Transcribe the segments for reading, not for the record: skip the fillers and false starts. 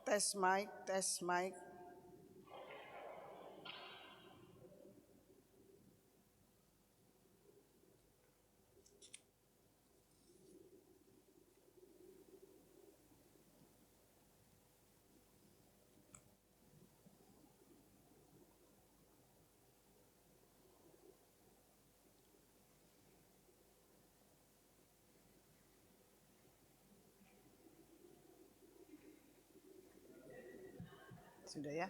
Tes mic, tes mic. Sudah ya?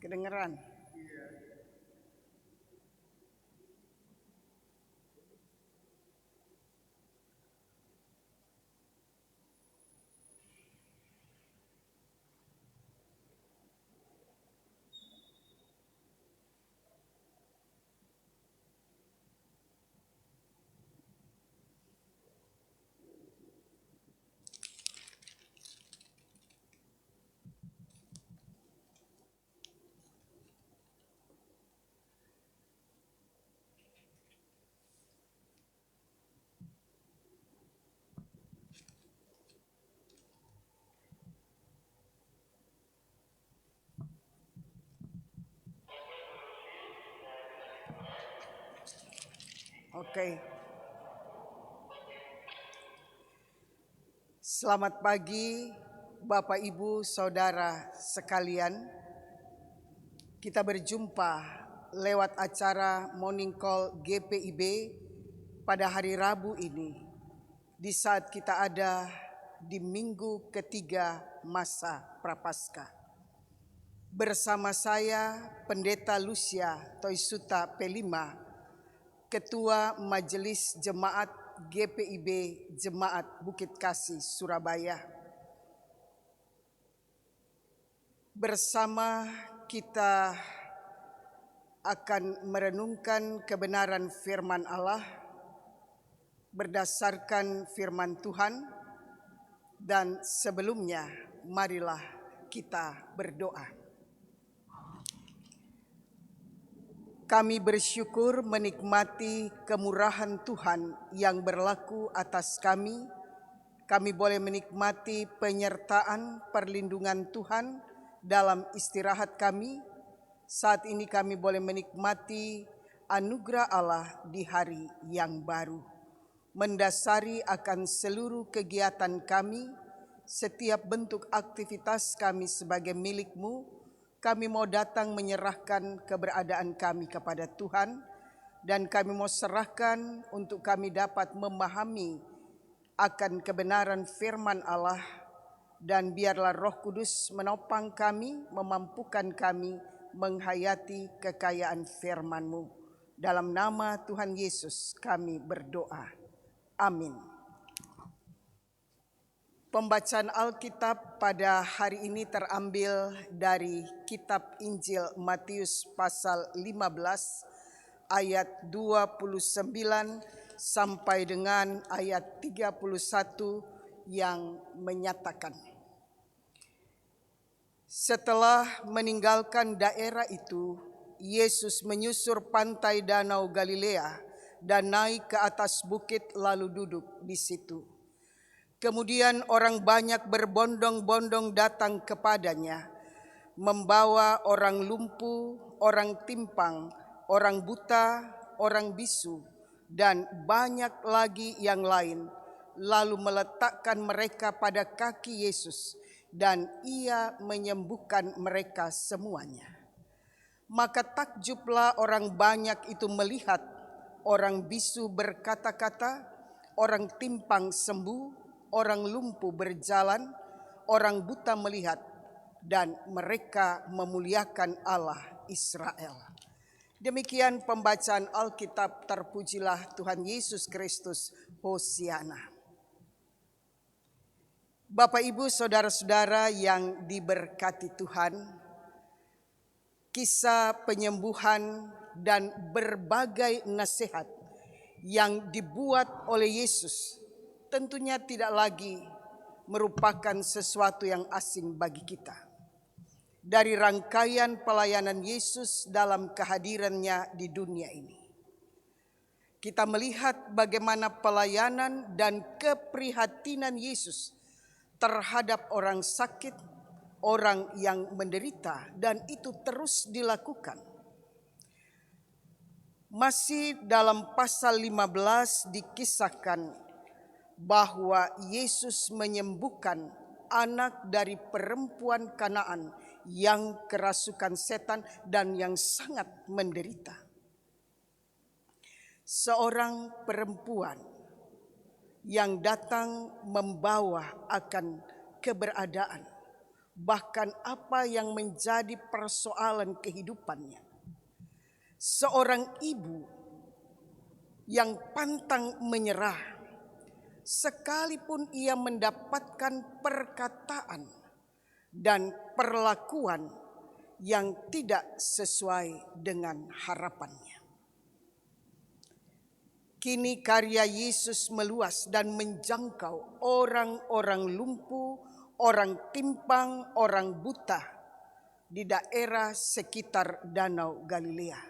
Kedengeran? Oke. Selamat pagi Bapak Ibu Saudara sekalian. Kita berjumpa lewat acara Morning Call GPIB pada hari Rabu ini, di saat kita ada di minggu ketiga masa Prapaskah. Bersama saya Pendeta Lucia Toisuta P5, Ketua Majelis Jemaat GPIB Jemaat Bukit Kasih Surabaya. Bersama kita akan merenungkan kebenaran firman Allah berdasarkan firman Tuhan, dan sebelumnya marilah kita berdoa. Kami bersyukur menikmati kemurahan Tuhan yang berlaku atas kami. Kami boleh menikmati penyertaan perlindungan Tuhan dalam istirahat kami. Saat ini kami boleh menikmati anugerah Allah di hari yang baru. Mendasari akan seluruh kegiatan kami, setiap bentuk aktivitas kami sebagai milik-Mu, kami mau datang menyerahkan keberadaan kami kepada Tuhan, dan kami mau serahkan untuk kami dapat memahami akan kebenaran firman Allah, dan biarlah Roh Kudus menopang kami, memampukan kami menghayati kekayaan firman-Mu. Dalam nama Tuhan Yesus kami berdoa. Amin. Pembacaan Alkitab pada hari ini terambil dari kitab Injil Matius pasal 15 ayat 29 sampai dengan ayat 31 yang menyatakan, setelah meninggalkan daerah itu, Yesus menyusur pantai Danau Galilea dan naik ke atas bukit lalu duduk di situ. Kemudian orang banyak berbondong-bondong datang kepadanya, membawa orang lumpuh, orang timpang, orang buta, orang bisu, dan banyak lagi yang lain, lalu meletakkan mereka pada kaki Yesus, dan Ia menyembuhkan mereka semuanya. Maka takjublah orang banyak itu melihat orang bisu berkata-kata, orang timpang sembuh, orang lumpuh berjalan, orang buta melihat, dan mereka memuliakan Allah Israel. Demikian pembacaan Alkitab. Terpujilah Tuhan Yesus Kristus. Hosiana. Bapak Ibu Saudara-saudara yang diberkati Tuhan, kisah penyembuhan dan berbagai nasihat yang dibuat oleh Yesus tentunya tidak lagi merupakan sesuatu yang asing bagi kita. dari rangkaian pelayanan Yesus dalam kehadirannya di dunia ini. Kita melihat bagaimana pelayanan dan keprihatinan Yesus terhadap orang sakit, orang yang menderita, dan itu terus dilakukan. Masih dalam pasal 15 dikisahkan bahwa Yesus menyembuhkan anak dari perempuan Kanaan yang kerasukan setan dan yang sangat menderita. Seorang perempuan yang datang membawa akan keberadaan, bahkan apa yang menjadi persoalan kehidupannya. Seorang ibu yang pantang menyerah, sekalipun ia mendapatkan perkataan dan perlakuan yang tidak sesuai dengan harapannya. Kini karya Yesus meluas dan menjangkau orang-orang lumpuh, orang timpang, orang buta di daerah sekitar Danau Galilea.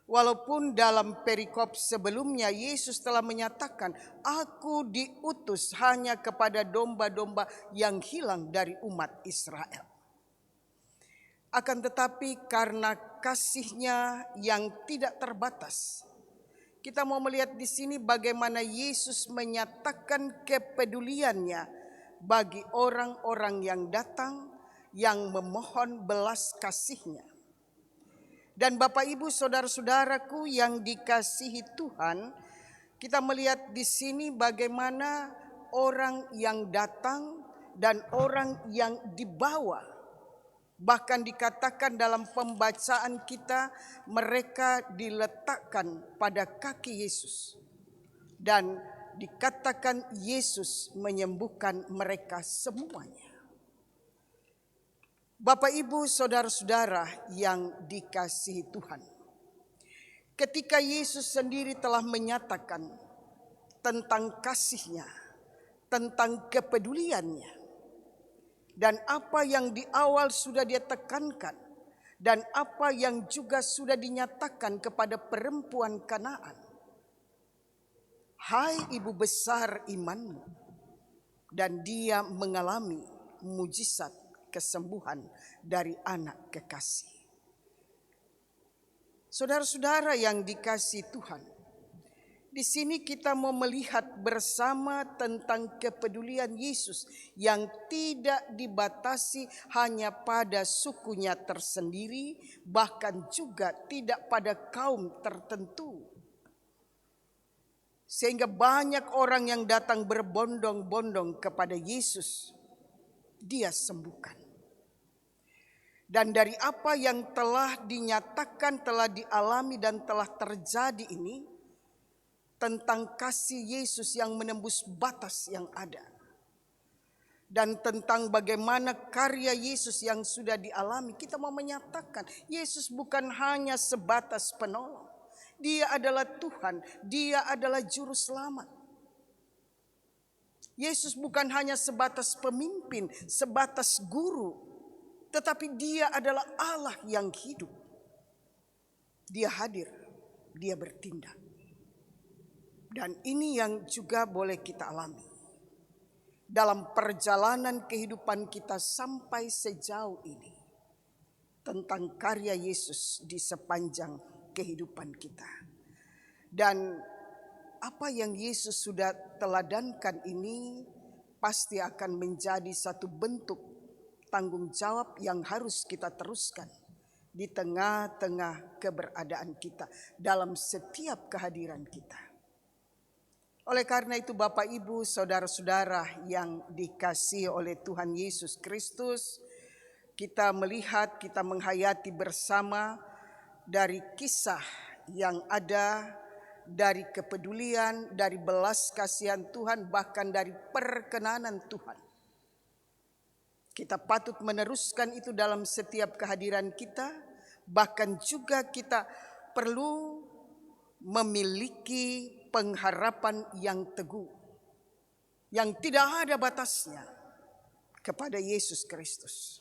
Walaupun dalam perikop sebelumnya Yesus telah menyatakan, "Aku diutus hanya kepada domba-domba yang hilang dari umat Israel." Akan tetapi karena kasih-Nya yang tidak terbatas, kita mau melihat di sini bagaimana Yesus menyatakan kepeduliannya bagi orang-orang yang datang, yang memohon belas kasih-Nya. Dan Bapak Ibu saudara-saudaraku yang dikasihi Tuhan, kita melihat di sini bagaimana orang yang datang dan orang yang dibawa. Bahkan dikatakan dalam pembacaan kita, mereka diletakkan pada kaki Yesus. Dan dikatakan Yesus menyembuhkan mereka semuanya. Bapak Ibu saudara-saudara yang dikasihi Tuhan, ketika Yesus sendiri telah menyatakan tentang kasih-Nya, tentang kepeduliannya, dan apa yang di awal sudah Dia tekankan, dan apa yang juga sudah dinyatakan kepada perempuan Kanaan. Hai ibu besar imanmu, dan dia mengalami mujizat kesembuhan dari anak kekasih. Saudara-saudara yang dikasihi Tuhan, di sini kita mau melihat bersama tentang kepedulian Yesus yang tidak dibatasi hanya pada sukunya tersendiri, bahkan juga tidak pada kaum tertentu. Sehingga banyak orang yang datang berbondong-bondong kepada Yesus, Dia sembuhkan. Dan dari apa yang telah dinyatakan, telah dialami dan telah terjadi ini, tentang kasih Yesus yang menembus batas yang ada, dan tentang bagaimana karya Yesus yang sudah dialami, kita mau menyatakan Yesus bukan hanya sebatas penolong. Dia adalah Tuhan, Dia adalah juru selamat. Yesus bukan hanya sebatas pemimpin, sebatas guru, tetapi Dia adalah Allah yang hidup. Dia hadir, Dia bertindak. Dan ini yang juga boleh kita alami dalam perjalanan kehidupan kita sampai sejauh ini, tentang karya Yesus di sepanjang kehidupan kita. Dan apa yang Yesus sudah teladankan ini pasti akan menjadi satu bentuk tanggung jawab yang harus kita teruskan di tengah-tengah keberadaan kita, dalam setiap kehadiran kita. Oleh karena itu Bapak Ibu saudara-saudara yang dikasihi oleh Tuhan Yesus Kristus, kita melihat, kita menghayati bersama dari kisah yang ada, dari kepedulian, dari belas kasihan Tuhan, bahkan dari perkenanan Tuhan. Kita patut meneruskan itu dalam setiap kehadiran kita, bahkan juga kita perlu memiliki pengharapan yang teguh, yang tidak ada batasnya kepada Yesus Kristus.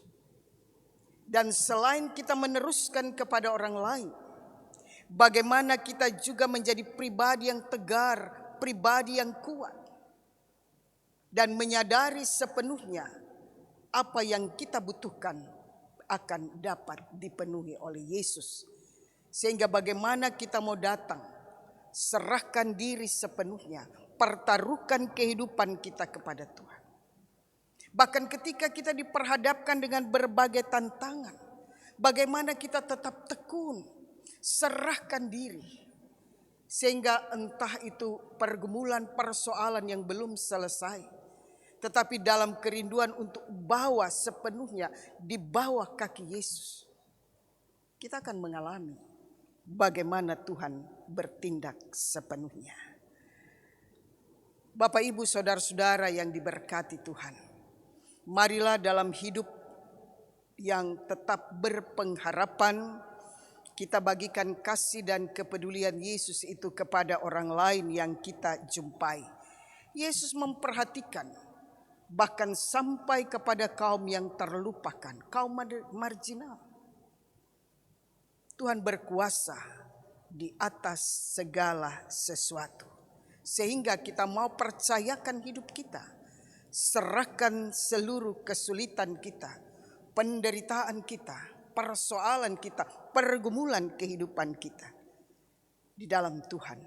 Dan selain kita meneruskan kepada orang lain, bagaimana kita juga menjadi pribadi yang tegar, pribadi yang kuat, dan menyadari sepenuhnya apa yang kita butuhkan akan dapat dipenuhi oleh Yesus. Sehingga bagaimana kita mau datang, serahkan diri sepenuhnya, pertaruhkan kehidupan kita kepada Tuhan. Bahkan ketika kita diperhadapkan dengan berbagai tantangan, bagaimana kita tetap tekun, serahkan diri. Sehingga entah itu pergumulan persoalan yang belum selesai, tetapi dalam kerinduan untuk bawa sepenuhnya di bawah kaki Yesus, kita akan mengalami bagaimana Tuhan bertindak sepenuhnya. Bapak, Ibu, saudara-saudara yang diberkati Tuhan, marilah dalam hidup yang tetap berpengharapan, kita bagikan kasih dan kepedulian Yesus itu kepada orang lain yang kita jumpai. Yesus memperhatikan bahkan sampai kepada kaum yang terlupakan, kaum marginal. Tuhan berkuasa di atas segala sesuatu. Sehingga kita mau percayakan hidup kita, serahkan seluruh kesulitan kita, penderitaan kita, persoalan kita, pergumulan kehidupan kita. Di dalam Tuhan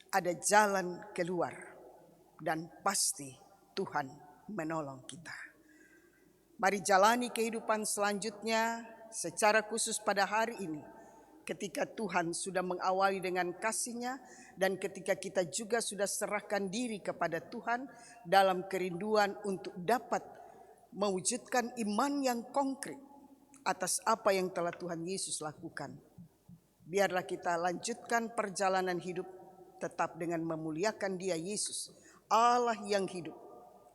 ada jalan keluar dan pasti Tuhan menolong kita. Mari jalani kehidupan selanjutnya secara khusus pada hari ini, ketika Tuhan sudah mengawali dengan kasih-Nya dan ketika kita juga sudah serahkan diri kepada Tuhan dalam kerinduan untuk dapat mewujudkan iman yang konkret atas apa yang telah Tuhan Yesus lakukan. Biarlah kita lanjutkan perjalanan hidup tetap dengan memuliakan Dia, Yesus, Allah yang hidup,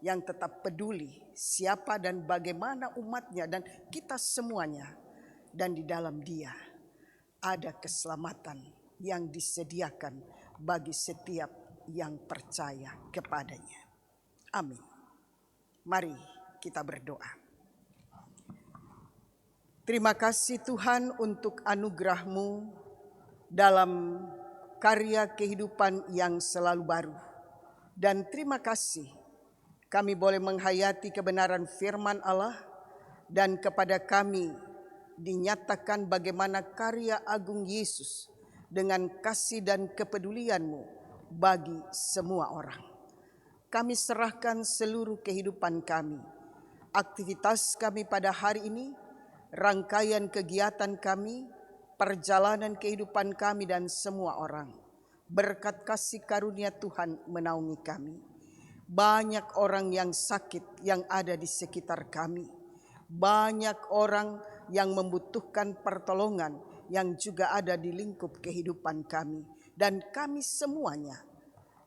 yang tetap peduli siapa dan bagaimana umatnya dan kita semuanya. Dan di dalam Dia ada keselamatan yang disediakan bagi setiap yang percaya kepadanya. Amin. Mari kita berdoa. Terima kasih Tuhan untuk anugerah-Mu dalam karya kehidupan yang selalu baru. Dan terima kasih kami boleh menghayati kebenaran firman Allah dan kepada kami dinyatakan bagaimana karya agung Yesus dengan kasih dan kepedulian-Mu bagi semua orang. Kami serahkan seluruh kehidupan kami, aktivitas kami pada hari ini, rangkaian kegiatan kami, perjalanan kehidupan kami dan semua orang. Berkat kasih karunia Tuhan menaungi kami. Banyak orang yang sakit yang ada di sekitar kami. Banyak orang yang membutuhkan pertolongan yang juga ada di lingkup kehidupan kami. Dan kami semuanya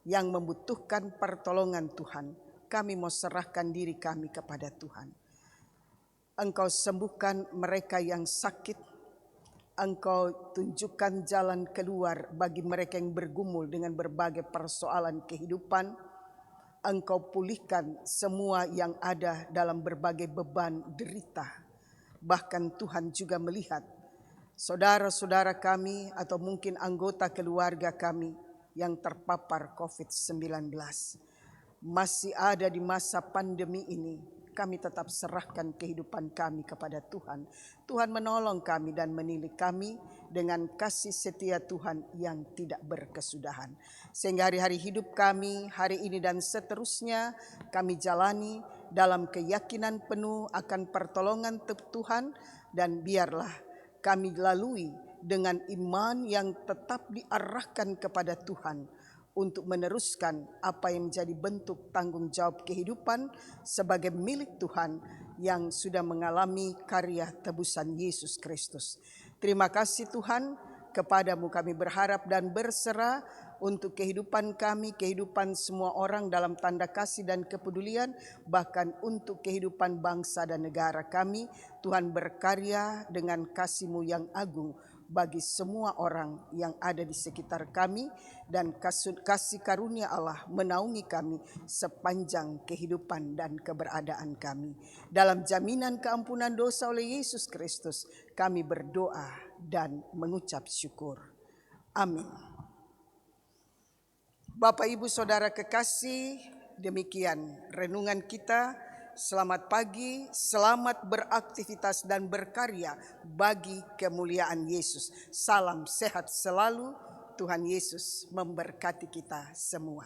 yang membutuhkan pertolongan Tuhan, kami mau serahkan diri kami kepada Tuhan. Engkau sembuhkan mereka yang sakit, Engkau tunjukkan jalan keluar bagi mereka yang bergumul dengan berbagai persoalan kehidupan. Engkau pulihkan semua yang ada dalam berbagai beban derita. Bahkan Tuhan juga melihat saudara-saudara kami atau mungkin anggota keluarga kami yang terpapar COVID-19. Masih ada di masa pandemi ini, kami tetap serahkan kehidupan kami kepada Tuhan. Tuhan menolong kami dan menilik kami dengan kasih setia Tuhan yang tidak berkesudahan. Sehingga hari-hari hidup kami, hari ini dan seterusnya kami jalani dalam keyakinan penuh akan pertolongan Tuhan. Dan biarlah kami lalui dengan iman yang tetap diarahkan kepada Tuhan untuk meneruskan apa yang menjadi bentuk tanggung jawab kehidupan sebagai milik Tuhan yang sudah mengalami karya tebusan Yesus Kristus. Terima kasih Tuhan, kepadamu kami berharap dan berserah untuk kehidupan kami, kehidupan semua orang dalam tanda kasih dan kepedulian, bahkan untuk kehidupan bangsa dan negara kami. Tuhan berkarya dengan kasih-Mu yang agung bagi semua orang yang ada di sekitar kami, dan kasih karunia Allah menaungi kami sepanjang kehidupan dan keberadaan kami. Dalam jaminan keampunan dosa oleh Yesus Kristus, kami berdoa dan mengucap syukur. Amin. Bapak, Ibu, Saudara kekasih, demikian renungan kita. Selamat pagi, selamat beraktivitas dan berkarya bagi kemuliaan Yesus. Salam sehat selalu, Tuhan Yesus memberkati kita semua.